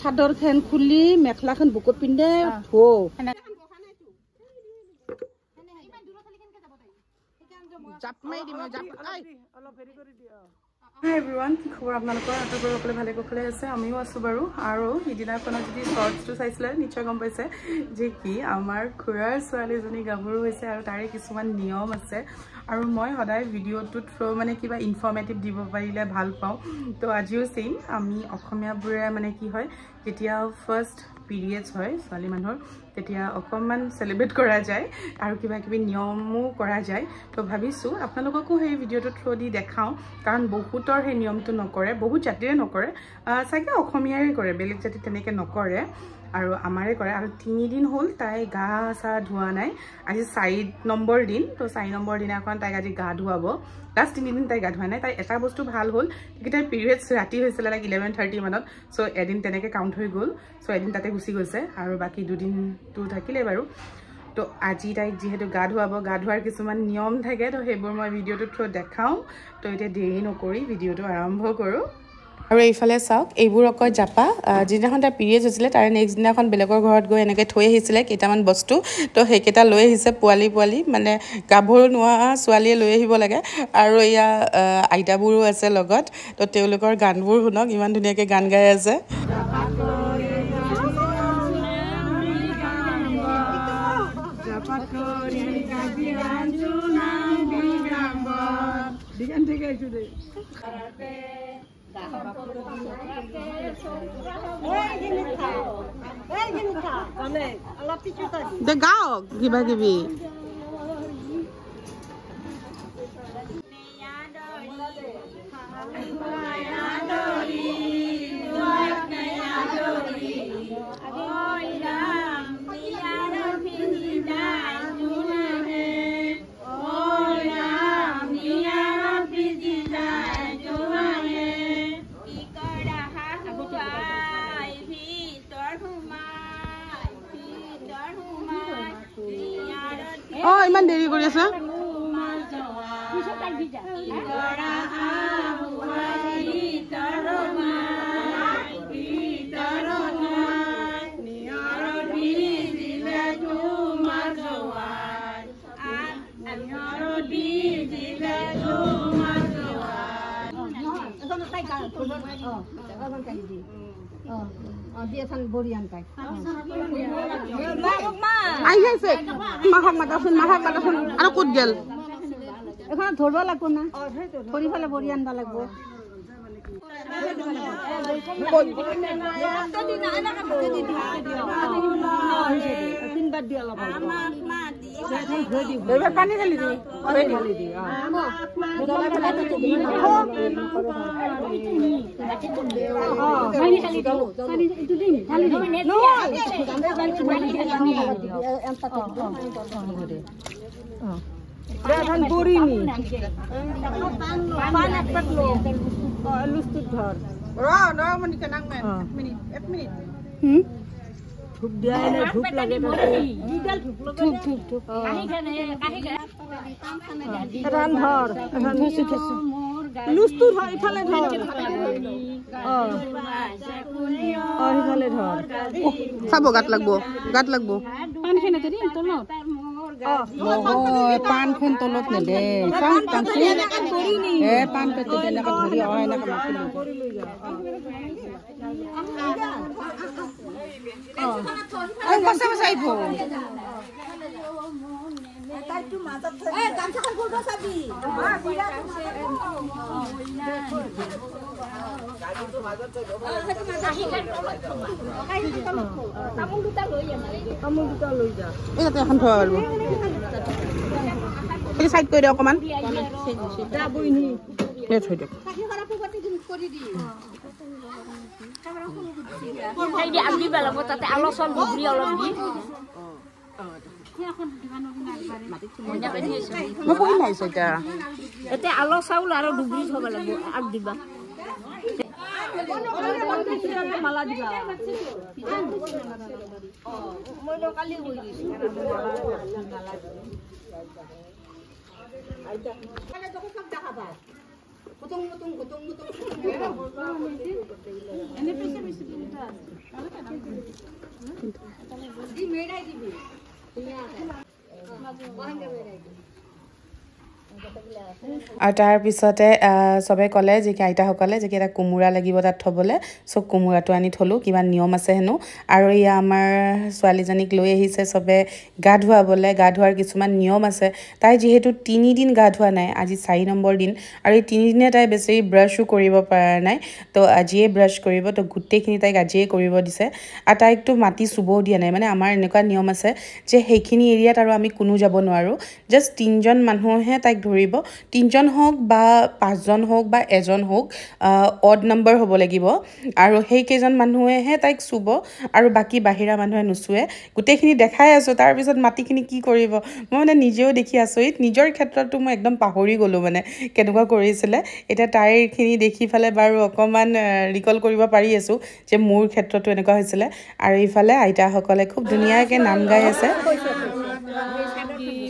চাদৰ খেন খুলি মেখেলাখন বুকুত পিন্ধে ধো জাপ মাৰি দিম জাপ অলপ হেৰি কৰি দিও হাই এভৰিৱান কি খবৰ আপোনালোকৰ আটাইবোৰ সকলে ভালে কুশলে আছে আমিও আছো বাৰু আৰু ইদিনাখনত যদি শৰ্টছটো চাইছিলে নিশ্চয় গম পাইছে যে কি আমাৰ খুৰাৰ ছোৱালীজনী গাভৰু হৈছে আৰু তাৰে কিছুমান নিয়ম আছে আৰু মই সদায় ভিডিঅ'টোত মানে কিবা ইনফৰ্মেটিভ দিব পাৰিলে ভাল পাওঁ তো আজিও সেম আমি অসমীয়াবোৰে মানে কি হয় যেতিয়া ফাৰ্ষ্ট পিৰিয়ডছ হয় ছোৱালী মানুহৰ তেতিয়া অকমান সেলিব্ৰেট কৰা যায় আৰু কিবা কিবি নিয়মও কৰা যায় তো ভাবিছো আপোনালোককো সেই ভিডিঅ'টো থ্ৰু দি দেখাও কাৰণ বহুতৰ সেই নিয়মটো নকৰে বহুত জাতিৰে নকৰে সাকে অসমীয়াৰে কৰে বেলেগ জাতি তেনেকে নকৰে আৰু আমাৰে কৰে আৰু 3 দিন হল তাই গা সা ধোৱা নাই আজি 4 নম্বৰ দিন তো 4 নম্বৰ দিনাখন তাই আজি গা ধুৱাব লাষ্ট 3 দিন তাই গা ধোৱা নাই তাই এটা বস্তু ভাল হল কি তাই পিৰিয়ডছ ৰাতি হৈছিল লাইক 11:30 মানত সো এদিন তেনেকে কাউন্ট হৈ গল সো এদিন তাতে গুছি গৈছে আৰু বাকি দুদিন তো থাকিলে বাৰু তো আজি তাইক যেহেতু গা ধোৱাৰ কিছুমান নিয়ম থাকে তো হেবোৰ মই ভিডিঅ'টো থ্ৰু দেখাও তো এটা দেৰি নকৰি ভিডিঅ'টো আৰম্ভ কৰো আৰু এইফালে চাওক এইবোৰ অকল জাপা যিদিনাখন তাই পিৰিয়ডছ হৈছিলে তাৰে নেক্সট দিনাখন বেলেগৰ ঘৰত গৈ এনেকৈ থৈ আহিছিলে কেইটামান বস্তু তো সেইকেইটা লৈ আহিছে পোৱালি মানে গাভৰু নোৱা ছোৱালীয়ে লৈ আহিব লাগে আৰু এয়া আইতাবোৰো আছে লগত তো তেওঁলোকৰ গানবোৰ শুনক ইমান ধুনীয়াকৈ গান গাই আছে দে গাও কিবা কিবি ইমান দেৰি কৰি আছে আৰু ক'ত গেল এখন ধৰব লাগব না ধৰি ফেলে বৰি আনবা লাগব পানী ঢালি দি ধূপ দিয়া ধূপ লাগে লুচটো ধৰ ইফালে ধৰ ইফালে ধৰ চাব গাত লাগব পানখন পানখন তলত নেদে পান পেটে তেনেকে ধৰি সাইড কৰি দিয়ক অকমান আলো চাউল আৰু ডুবৰি থব লাগিব আগ দিবা মালা দিবা মই কালি হৈ গৈছো মালা আইতা মানে তো সব দেখা পায় কুতুং কুতুং কুতুং কুতুং এনে পেছে পেছে দিটা দি মেড়াই দিবি বহাঙ্গে মেড়াই দিবি আৰু তাৰ পিছতে সবে ক'লে যে কি আইতাসকলে যে কি এটা কোমোৰা লাগিব তাত থবলৈ সব কোমোৰাটো আনি থলো কিবা নিয়ম আছে হেনো আৰু ইয়া আমাৰ ছোৱালীজনীক লৈ আহিছে সবে গা ধুৱাবলৈ গা ধুৱাৰ কিছুমান নিয়ম আছে তাই যেহেতু 3 দিন গা ধুৱা নাই আজি 4 নম্বৰ দিন আৰু এই 3 দিনে তাই বেছি ব্ৰাশো কৰিব পৰা নাই তো আজিয়ে ব্ৰাশ কৰিব তো গুটেখিনি তাইক আজিয়ে কৰিব দিছে আৰু তাইকটো মাটি চুবও দিয়া নাই মানে আমাৰ এনেকুৱা নিয়ম আছে যে সেইখিনি এৰিয়াত আৰু আমি কোনো যাব নোৱাৰো জাস্ট 3 জন মানুহহে তাইক ধৰিব 3 জন হোক বা 5 জন হোক বা এজন হোক অড নম্বৰ হ'ব লাগিব আৰু সেই কেজন মানুহেহে তাইক চুব আৰু বাকি বাহিৰা মানুহে নুচুৱে গুটেখিনি দেখাই আছো তাৰ পিছত মাটিখিনি কি কৰিব মই মানে নিজেও দেখি আচৰিত নিজৰ ক্ষেত্ৰতো মই একদম পাহৰি গলো মানে কেনেকুৱা কৰিছিলে এটা তাইৰখিনি দেখি ফালে বাৰু অকমান ৰিকল কৰিব পাৰি আছো যে মোৰ ক্ষেত্ৰতো এনেকুৱা হৈছিলে আৰু ইফালে আইতাসকলে খুব ধুনীয়াকৈ নাম গাই আছে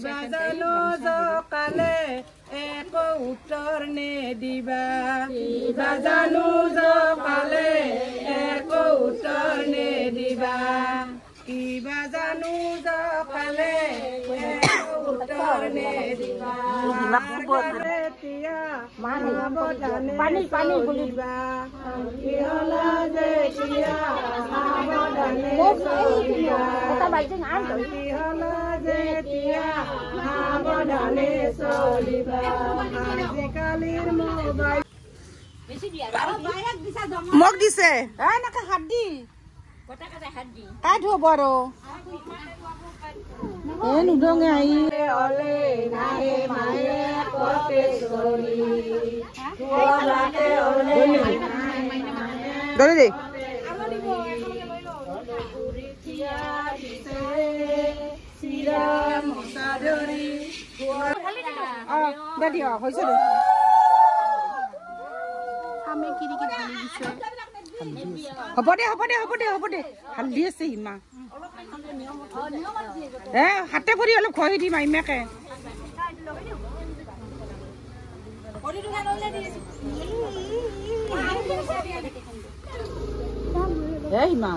বাজানো জকালে একো উত্তৰ নে দিবা বাজানো জকালে একো উত্তৰ নে দিবা কি বাজানো জকালে একো উত্তৰ নে দিবা এতিয়া পানী পানী বুলিবা কিহলা যে এতিয়া সাৱধানে চলিবা কিহলা যে এতিয়া সাৱধানে চলিবা আজিকালিৰ মোবাইল মোক দিছে এনেকে হাত দি কাই ধুব আৰু নুধঙে আহি অলে নাহে মায়ে কতে চলি ধৰি দে হ'ব দে হ'ব দে হ'ব দে হ'ব দে হালধি আছে ইমা হাতে ভৰি অলপ খহি দিম ইমাকে ইমা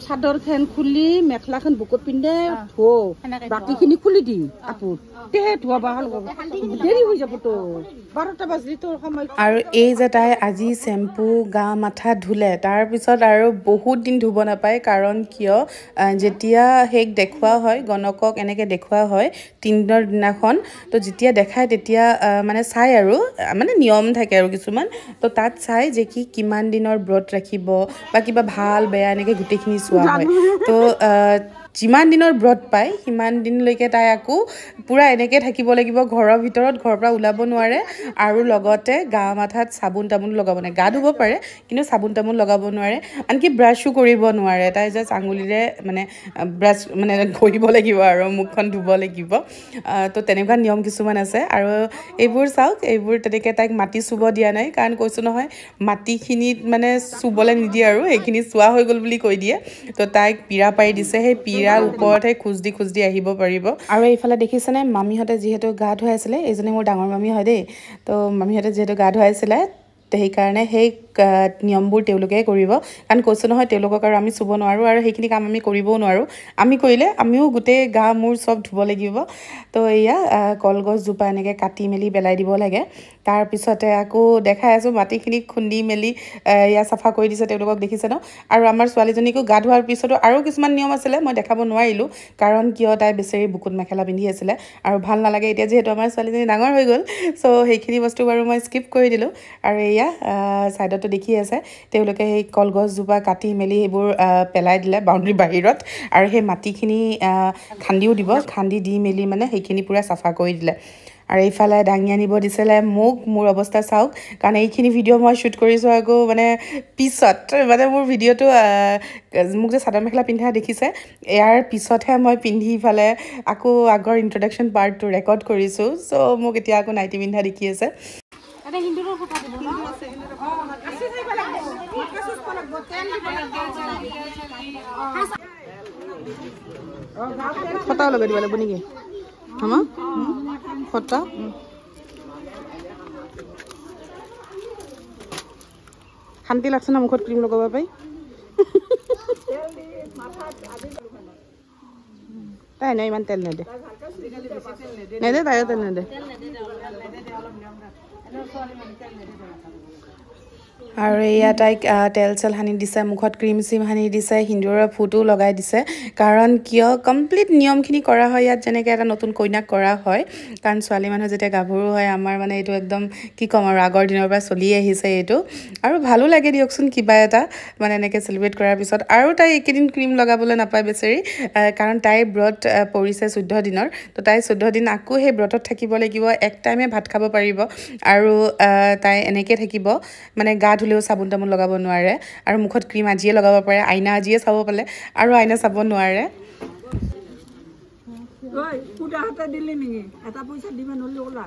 চাদৰ খন খুলি মেখেলাখন বুকুত পিন্ধে ধো বাকীখিনি খুলি দিম কাপোৰ তেহে ধোৱা দেৰি হৈ যাব তো 12টা বাজি তোৰ সময় আৰু এই যে তাই আজি শ্যাম্পু গা মাথা ধুলে তাৰ পিছত আৰু বহুত দিন ধুব নাপায় কাৰণ কিয় যেতিয়া হেক দেখুৱা হয় গণকক এনেকে দেখুৱা হয় 3 দিনৰ দিনাখন তো যেতিয়া দেখায় তেতিয়া মানে চাই আৰু মানে নিয়ম থাকে আৰু কিছুমান তো তাত চাই যে কি কিমান দিনৰ ব্ৰত ৰাখিব বা কিবা ভাল বেয়া এনেকে গুটেখিনি চোৱা হয় তো যিমান দিনৰ ব্ৰত পায় সিমান দিনলৈকে তাই আকৌ পুৰা এনেকৈ থাকিব লাগিব ঘৰৰ ভিতৰত ঘৰৰ পৰা ওলাব নোৱাৰে আৰু লগতে গা মাথাত চাবোন তাবোন লগাব নাই গা ধুব পাৰে কিন্তু চাবোন তাবোন লগাব নোৱাৰে আনকি ব্ৰাছো কৰিব নোৱাৰে তাই জাষ্ট আঙুলিৰে মানে ব্ৰাছ মানে ঘঁহিব লাগিব আৰু মুখখন ধুব লাগিব তো তেনেকুৱা নিয়ম কিছুমান আছে আৰু এইবোৰ চাওক এইবোৰ তেনেকৈ তাইক মাটি চুব দিয়া নাই কাৰণ কৈছোঁ নহয় মাটিখিনিত মানে চুবলৈ নিদিয়ে আৰু সেইখিনি চোৱা হৈ গ'ল বুলি কৈ দিয়ে তো তাইক পীৰা পাৰি দিছে সেই পীৰাৰ ওপৰতহে খোজ দি আহিব পাৰিব আৰু এইফালে দেখিছেনে মামীহঁতে যিহেতু গা ধুৱাইছিলে এইজনী মোৰ ডাঙৰ মামী হয় দেই তো মামীহঁতে যিহেতু গা ধুৱাইছিলে সেইকাৰণে সেই নিয়মবোৰ তেওঁলোকে কৰিব কাৰণ কৈছোঁ নহয় তেওঁলোকক আৰু আমি চুব নোৱাৰোঁ আৰু সেইখিনি কাম আমি কৰিবও নোৱাৰোঁ আমি কৰিলে আমিও গোটেই গা মূৰ চব ধুব লাগিব তো এয়া কলগছজোপা এনেকৈ কাটি মেলি পেলাই দিব লাগে তাৰপিছতে আকৌ দেখাই আছোঁ মাটিখিনি খুন্দি মেলি এয়া চাফা কৰি দিছে তেওঁলোকক দেখিছে ন আৰু আমাৰ ছোৱালীজনীকো গা ধোৱাৰ পিছতো আৰু কিছুমান নিয়ম আছিলে মই দেখাব নোৱাৰিলোঁ কাৰণ কিয় তাই বেচেৰি বুকুত মেখেলা পিন্ধি আছিলে আৰু ভাল নালাগে এতিয়া যিহেতু আমাৰ ছোৱালীজনী ডাঙৰ হৈ গ'ল চ' সেইখিনি বস্তু বাৰু মই স্কিপ কৰি দিলোঁ আৰু এয়া ছাইডতো দেখি আছে তেওঁলোকে সেই কলগছজোপা কাটি মেলি সেইবোৰ পেলাই দিলে বাউণ্ডেৰী বাহিৰত আৰু সেই মাটিখিনি খান্দিও দিব খান্দি দি মেলি মানে সেইখিনি পূৰা চাফা কৰি দিলে আৰু এইফালে দাঙি আনিব দিছিলে মোৰ অৱস্থা চাওক কাৰণ এইখিনি ভিডিঅ' মই শ্বুট কৰিছোঁ আকৌ মানে পিছত মানে মোৰ ভিডিঅ'টো মোক যে চাদৰ মেখেলা পিন্ধা দেখিছে ইয়াৰ পিছতহে মই পিন্ধি ইফালে আকৌ আগৰ ইন্ট্ৰডাকশ্যন পাৰ্টটো ৰেকৰ্ড কৰিছোঁ চ' মোক এতিয়া আকৌ নাইটি পিন্ধা দেখি আছে ফটাও লগাই দিব লাগিব নেকি হামা ফটা শান্তি লাগছে না মুখত ক্ৰীম লগাব পাই তাই নাই ইমান তেল নেদে নেদে তাইও তেল নেদে আৰু এয়া তাইক তেল চেল সানি দিছে মুখত ক্ৰীম চিম সানি দিছে সিন্দুৰৰ ফুটো লগাই দিছে কাৰণ কিয় কমপ্লিট নিয়মখিনি কৰা হয় ইয়াত যেনেকৈ এটা নতুন কইনাক কৰা হয় কাৰণ ছোৱালী মানুহ যেতিয়া গাভৰু হয় আমাৰ মানে এইটো একদম কি ক'ম আৰু আগৰ দিনৰ পৰা চলি আহিছে এইটো আৰু ভালো লাগে দিয়কচোন কিবা এটা মানে এনেকৈ চেলিব্ৰেট কৰাৰ পিছত আৰু তাই এইকেইদিন ক্ৰীম লগাবলৈ নাপায় বেচেৰি কাৰণ তাইৰ ব্ৰত পৰিছে 14 দিনৰ তো তাই 14 দিন আকৌ সেই ব্ৰতত থাকিব লাগিব এক টাইমে ভাত খাব পাৰিব আৰু তাই এনেকৈ থাকিব মানে গা ধুলেও চাবোন তাবোন লগাব নোৱাৰে আৰু মুখত ক্ৰীম আজিয়ে লগাব পাৰে আইনা আজিয়ে চাব পালে আৰু আইনা চাব নোৱাৰে ঐ পুটা হাতে দিলি নেকি এটা পইচা দিবা নলি ওলা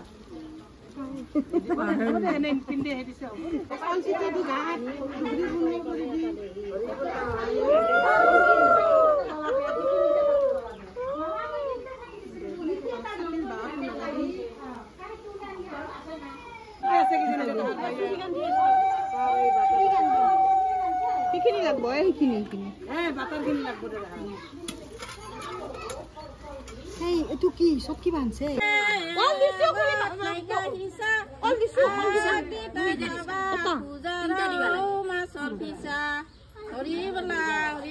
এনে পিন্ধে হেদিছে কনচিতে দি গাত কিখিনি লাগবো এইখিনি বাটাৰখিনি লাগবো দে এই এটো কি সব কি বানছে অল দিছো কৰি মাইকা হিসা অল দিছো এটা পূজা দিবা মাছৰ পিছা হৰি বলা হৰি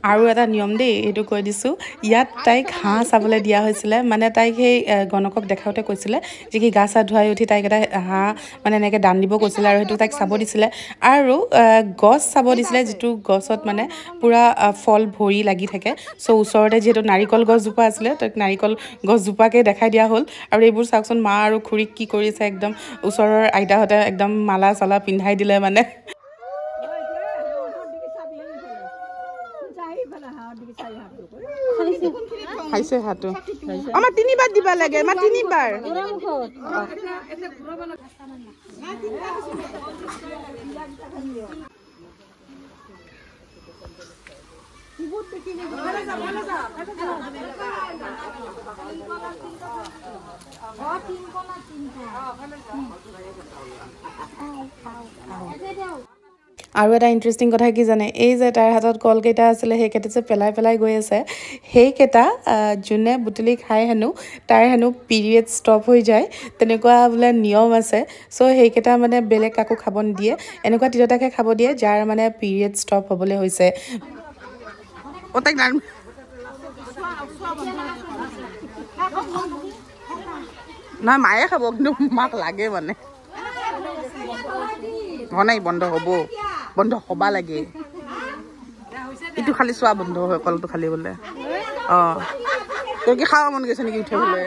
আৰু এটা নিয়ম দেই এইটো কৈ দিছোঁ ইয়াত তাইক হাঁহ চাবলৈ দিয়া হৈছিলে মানে তাইক সেই গণকক দেখাওঁতে কৈছিলে যে কি গা চা ধুৱাই উঠি তাইক এটা হাঁহ মানে এনেকৈ দান দিব কৈছিলে আৰু সেইটো তাইক চাব দিছিলে আৰু গছ চাব দিছিলে যিটো গছত মানে পূৰা ফল ভৰি লাগি থাকে চ' ওচৰতে যিহেতু নাৰিকল গছজোপা আছিলে তাইক নাৰিকল গছজোপাকে দেখাই দিয়া হ'ল আৰু এইবোৰ চাওকচোন মা আৰু খুৰীক কি কৰিছে একদম ওচৰৰ আইতাহঁতে একদম মালা চালা পিন্ধাই দিলে মানে খাইছে হাতটো আমাৰ তিনিবাৰ দিব লাগে আমাৰ তিনিবাৰ আৰু এটা ইণ্টাৰেষ্টিং কথা কি জানে এই যে তাইৰ হাতত কলকেইটা আছিলে সেইকেইটা যে পেলাই পেলাই গৈ আছে সেইকেইটা যোনে বুটলি খায় হেনো তাইৰ হেনো পিৰিয়ড ষ্টপ হৈ যায় তেনেকুৱা বোলে নিয়ম আছে চ' সেইকেইটা মানে বেলেগ কাকো খাব নিদিয়ে এনেকুৱা তিৰোতাকে খাব দিয়ে যাৰ মানে পিৰিয়ড ষ্টপ হ'বলৈ হৈছে নহয় মায়ে খাব কিন্তু মাক লাগে মানে নাই বন্ধ হ'ব বন্ধ হবা লাগে এইটো খালি চোৱা বন্ধ হয় কলটো খালি বোলে তোৰ কি খাব মন গৈছে নেকি উঠে বোলে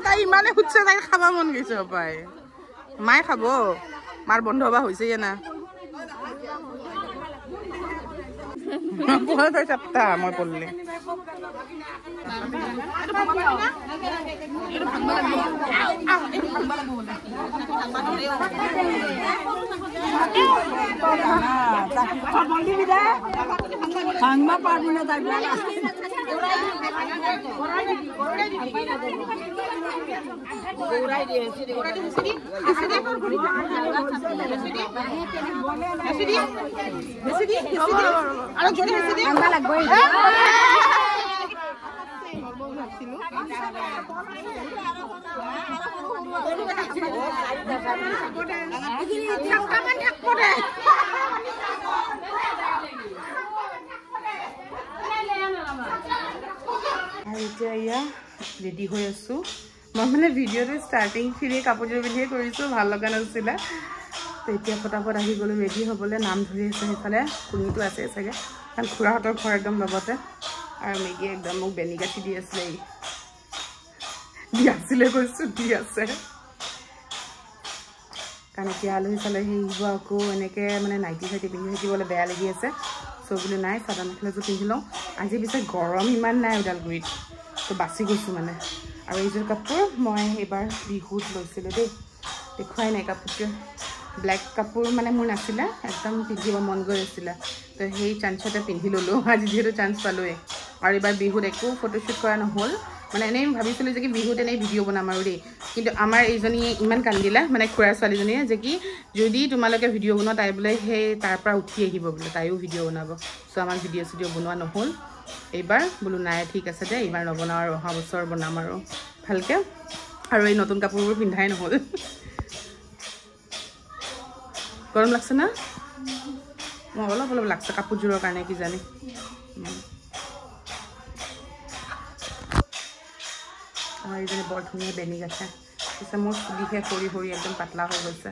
তাই ইমানে সুধছে তাই খাব মন গৈছে পাই মায়ে খাব মাৰ বন্ধ হবা হৈছে না মই পঢ়লে ভাঙবা পাৰবি না তাই এতিয়া ইয়া ৰেডি হৈ আছো মই মানে ভিডিঅ'টো ষ্টাৰ্টিংখিনি কাপোৰযোৰ পিন্ধিয়ে কৰিছোঁ ভাল লগা নাছিলে তো এতিয়া ফটাফট আহি গ'লোঁ ৰেডি হ'বলৈ নাম ধৰি আছে সেইফালে কুনিটো আছে চাগে কাৰণ খুৰাহঁতৰ ঘৰ একদম লগতে আৰু মেগীয়ে একদম মোক বেনি গাঠি দি আছিলে কৈছোঁ দি আছে কাৰণ এতিয়া আলহী চালহী আহিব আকৌ এনেকৈ মানে নাইটি চাইটি পিন্ধি থাকিবলৈ বেয়া লাগি আছে চ' বোলে নাই চাদৰ মেখেলাযোৰ পিন্ধি লওঁ আজি পিছে গৰম ইমান নাই ওদালগুৰিত তো বাচি গৈছোঁ মানে আৰু এইযোৰ কাপোৰ মই এইবাৰ বিহুত লৈছিলোঁ দেই, দেখুৱাই নাই কাপোৰটো। ব্লেক কাপোৰ মানে মোৰ নাছিলে, একদম পিন্ধিব মন গৈ আছিলে, তো সেই চান্সতে পিন্ধি ল'লোঁ। আজি যিহেতু চান্স পালোঁৱেই। আৰু এইবাৰ বিহুত একো ফটোশ্বুট কৰা নহ'ল, মানে এনেই ভাবিছিলোঁ যে কি বিহুত এনেই ভিডিঅ' বনাম আৰু দেই, কিন্তু আমাৰ এইজনীয়ে ইমান কান্দিলে, মানে খুৰাৰ ছোৱালীজনীয়ে, যে কি যদি তোমালোকে ভিডিঅ' বনোৱা তাই বোলে সেই তাৰ পৰা উঠি আহিব বোলে, তাইও ভিডিঅ' বনাব। চ' আমাৰ ভিডিঅ' বনোৱা নহ'ল এইবাৰ। বোলো নাই ঠিক আছে দে, এইবাৰ নবনাওঁ আৰু অহা বছৰ বনাম আৰু ভালকৈ। আৰু এই নতুন কাপোৰবোৰ পিন্ধাই নহ'ল। গৰম লাগছে না? মই অলপ লাগছে কাপোৰযোৰৰ কাৰণে কিজানি। আমাৰ এইজনী বৰ ধুনীয়া বেনি গাঠে, পিছে মোৰ চুলিহে সৰি সৰি একদম পাতলা হৈ গৈছে।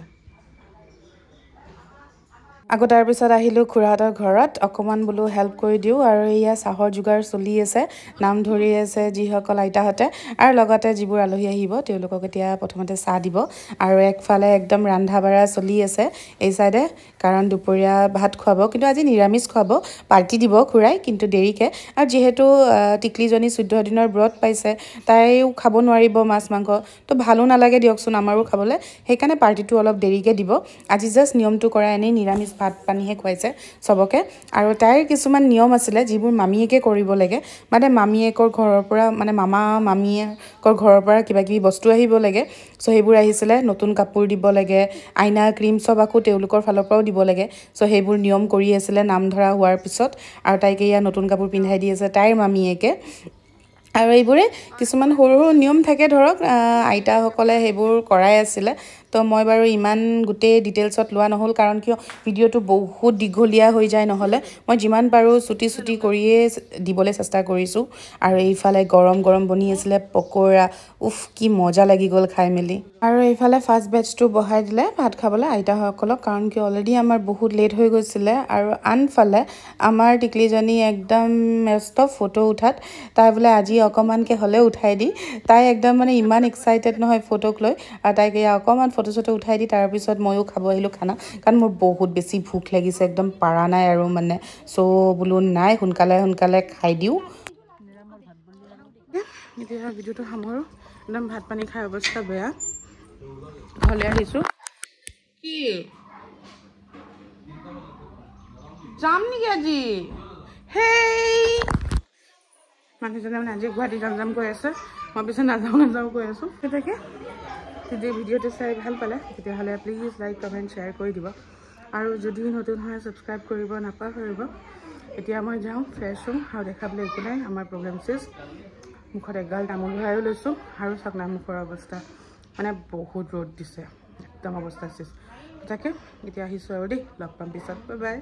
আকৌ তাৰপিছত আহিলোঁ খুৰাহঁতৰ ঘৰত, অকণমান বোলো হেল্প কৰি দিওঁ। আৰু এয়া চাহৰ যোগাৰ চলি আছে, নাম ধৰি আছে যিসকল আইতাহঁতে, আৰু লগতে যিবোৰ আলহী আহিব তেওঁলোকক এতিয়া প্ৰথমতে চাহ দিব। আৰু একফালে একদম ৰন্ধা বঢ়া চলি আছে এই চাইডে, কাৰণ দুপৰীয়া ভাত খুৱাব, কিন্তু আজি নিৰামিষ খুৱাব, পাৰ্টি দিব খুৰাই, কিন্তু দেৰিকৈ। আৰু যিহেতু টিকলিজনী 14 দিনৰ ব্ৰত পাইছে, তাইও খাব নোৱাৰিব মাছ মাংস, তো ভালো নালাগে দিয়কচোন আমাৰো খাবলৈ, সেইকাৰণে পাৰ্টিটো অলপ দেৰিকৈ দিব। আজি জাষ্ট নিয়মটো কৰা, এনেই নিৰামিষ ভাত পানীহে খুৱাইছে চবকে। আৰু তাইৰ কিছুমান নিয়ম আছিলে যিবোৰ মামীয়েকে কৰিব লাগে, মানে মামীয়েকৰ ঘৰৰ পৰা, মানে মামীয়েকৰ ঘৰৰ পৰা কিবা কিবি বস্তু আহিব লাগে। চ' সেইবোৰ আহিছিলে, নতুন কাপোৰ দিব লাগে, আইনা ক্ৰীম চব আকৌ তেওঁলোকৰ ফালৰ পৰাও দিব লাগে। চ' সেইবোৰ নিয়ম কৰি আছিলে নাম ধৰা হোৱাৰ পিছত, আৰু তাইকে ইয়াত নতুন কাপোৰ পিন্ধাই দি আছে তাইৰ মামীয়েকে। আৰু এইবোৰে কিছুমান সৰু সৰু নিয়ম থাকে ধৰক, আইতাসকলে সেইবোৰ কৰাই আছিলে। তো মই বাৰু ইমান গোটেই ডিটেইলছত লোৱা নহ'ল, কাৰণ কিয় ভিডিঅ'টো বহুত দীঘলীয়া হৈ যায়, নহ'লে মই যিমান পাৰোঁ চুটি কৰিয়ে দিবলৈ চেষ্টা কৰিছোঁ। আৰু এইফালে গৰম গৰম বনি আছিলে পকোৰা, উফ কি মজা লাগি গ'ল খাই মেলি। আৰু এইফালে ফাৰ্ষ্ট বেটছটো বহাই দিলে ভাত খাবলৈ আইতাসকলক, কাৰণ কি অলৰেডি আমাৰ বহুত লেট হৈ গৈছিলে। আৰু আনফালে আমাৰ টিকলিজনী একদম মস্ত ফটো উঠাত, তাই বোলে আজি অকণমানকৈ হ'লেও উঠাই দি, তাই একদম মানে ইমান এক্সাইটেড নহয় ফটোক লৈ। আৰু তাইক এয়া অকণমান ফটো চটো উঠাই দি তাৰপিছত ময়ো খাব আহিলোঁ খানা, কাৰণ মোৰ বহুত বেছি ভোক লাগিছে, একদম পাৰা নাই আৰু মানে। চ' বোলো নাই সোনকালে খাই দিওঁ। এতিয়া ভিডিঅ'টো সামৰোঁ, একদম ভাত পানী খাই অৱস্থা বেয়া, ঘৰলৈ আহিছোঁ। কি যাম নেকি আজি? হেই মানুহজনে মানে আজি গুৱাহাটী যাম কৈ আছে, মই পিছত নাযাওঁ কৈ আছোঁ। সেইটাকে যদি ভিডিঅ'টো চাই ভাল পালে তেতিয়াহ'লে প্লিজ লাইক কমেণ্ট শ্বেয়াৰ কৰি দিব, আৰু যদি নতুন হয় ছাবস্ক্ৰাইব কৰিব নাপাহৰিব। এতিয়া মই যাওঁ, ফ্ৰেছ হ'ম, আৰু দেখাবলৈ একো নাই, আমাৰ প্ৰগ্ৰেম চেছ। মুখত এগাল তামোল ভৰাইও লৈছোঁ, আৰু চাওক না মুখৰ অৱস্থা, মানে বহুত ৰ'দ দিছে, একদম অৱস্থা চেছ। তাকে এতিয়া আহিছোঁ আৰু দেই, লগ পাম পিছত, বাই বাই।